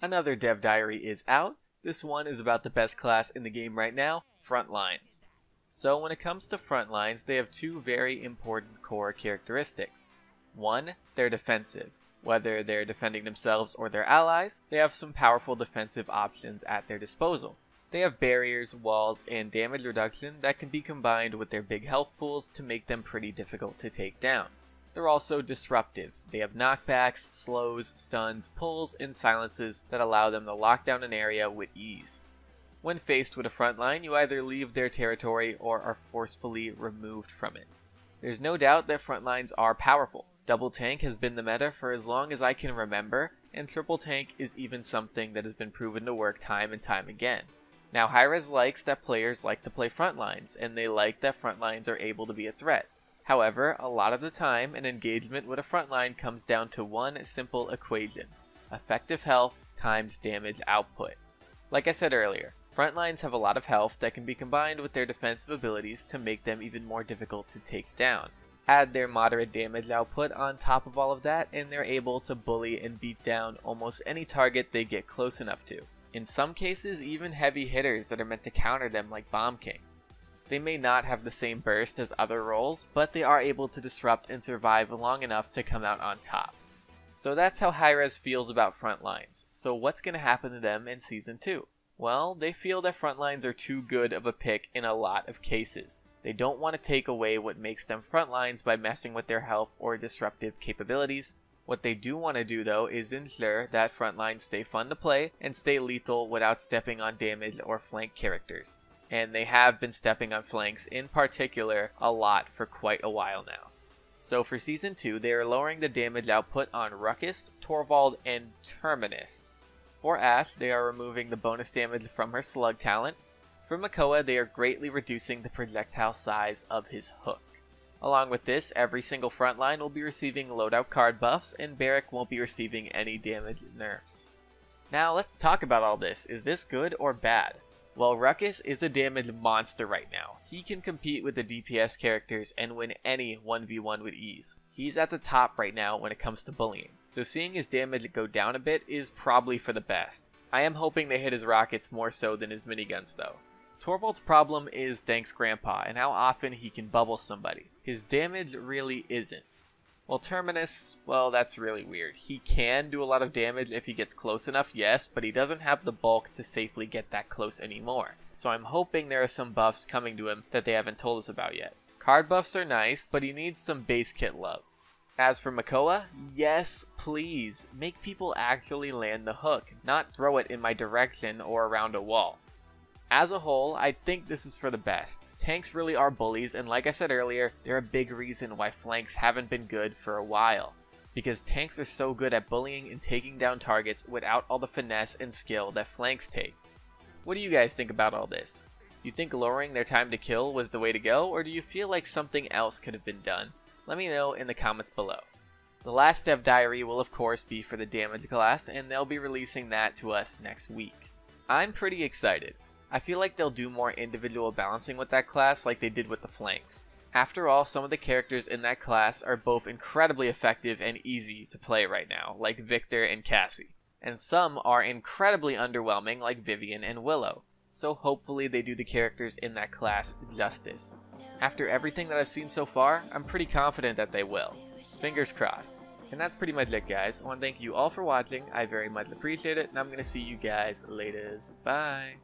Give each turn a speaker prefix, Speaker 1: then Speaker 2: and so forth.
Speaker 1: Another dev diary is out. This one is about the best class in the game right now, Frontlines. So when it comes to Frontlines, they have two very important core characteristics. One, they're defensive. Whether they're defending themselves or their allies, they have some powerful defensive options at their disposal. They have barriers, walls, and damage reduction that can be combined with their big health pools to make them pretty difficult to take down. They're also disruptive. They have knockbacks, slows, stuns, pulls, and silences that allow them to lock down an area with ease. When faced with a frontline, you either leave their territory or are forcefully removed from it. There's no doubt that frontlines are powerful. Double tank has been the meta for as long as I can remember, and triple tank is even something that has been proven to work time and time again. Now Hi-Rez likes that players like to play frontlines, and they like that frontlines are able to be a threat. However, a lot of the time, an engagement with a frontline comes down to one simple equation: effective health times damage output. Like I said earlier, frontlines have a lot of health that can be combined with their defensive abilities to make them even more difficult to take down. Add their moderate damage output on top of all of that, and they're able to bully and beat down almost any target they get close enough to. In some cases, even heavy hitters that are meant to counter them like Bomb King. They may not have the same burst as other roles, but they are able to disrupt and survive long enough to come out on top. So that's how Hi-Rez feels about frontlines. So what's going to happen to them in Season 2? Well, they feel that frontlines are too good of a pick in a lot of cases. They don't want to take away what makes them frontlines by messing with their health or disruptive capabilities. What they do want to do though is ensure that frontlines stay fun to play and stay lethal without stepping on damage or flank characters. And they have been stepping on flanks in particular a lot for quite a while now. So for Season 2, they are lowering the damage output on Ruckus, Torvald, and Terminus. For Ashe, they are removing the bonus damage from her slug talent. For Makoa, they are greatly reducing the projectile size of his hook. Along with this, every single frontline will be receiving loadout card buffs, and Barrack won't be receiving any damage nerfs. Now let's talk about all this. Is this good or bad? Well, Ruckus is a damage monster right now. He can compete with the DPS characters and win any 1v1 with ease. He's at the top right now when it comes to bullying, so seeing his damage go down a bit is probably for the best. I am hoping they hit his rockets more so than his miniguns though. Torvald's problem is Dank's grandpa and how often he can bubble somebody. His damage really isn't. Well, Terminus, well, that's really weird. He can do a lot of damage if he gets close enough, yes, but he doesn't have the bulk to safely get that close anymore. So I'm hoping there are some buffs coming to him that they haven't told us about yet. Card buffs are nice, but he needs some base kit love. As for Makoa, yes, please, make people actually land the hook, not throw it in my direction or around a wall. As a whole, I think this is for the best. Tanks really are bullies, and like I said earlier, they're a big reason why flanks haven't been good for a while. Because tanks are so good at bullying and taking down targets without all the finesse and skill that flanks take. What do you guys think about all this? Do you think lowering their time to kill was the way to go, or do you feel like something else could have been done? Let me know in the comments below. The last dev diary will of course be for the damage class, and they'll be releasing that to us next week. I'm pretty excited. I feel like they'll do more individual balancing with that class like they did with the flanks. After all, some of the characters in that class are both incredibly effective and easy to play right now, like Victor and Cassie. And some are incredibly underwhelming like Vivian and Willow. So hopefully they do the characters in that class justice. After everything that I've seen so far, I'm pretty confident that they will. Fingers crossed. And that's pretty much it, guys. I want to thank you all for watching. I very much appreciate it, and I'm going to see you guys later. Bye!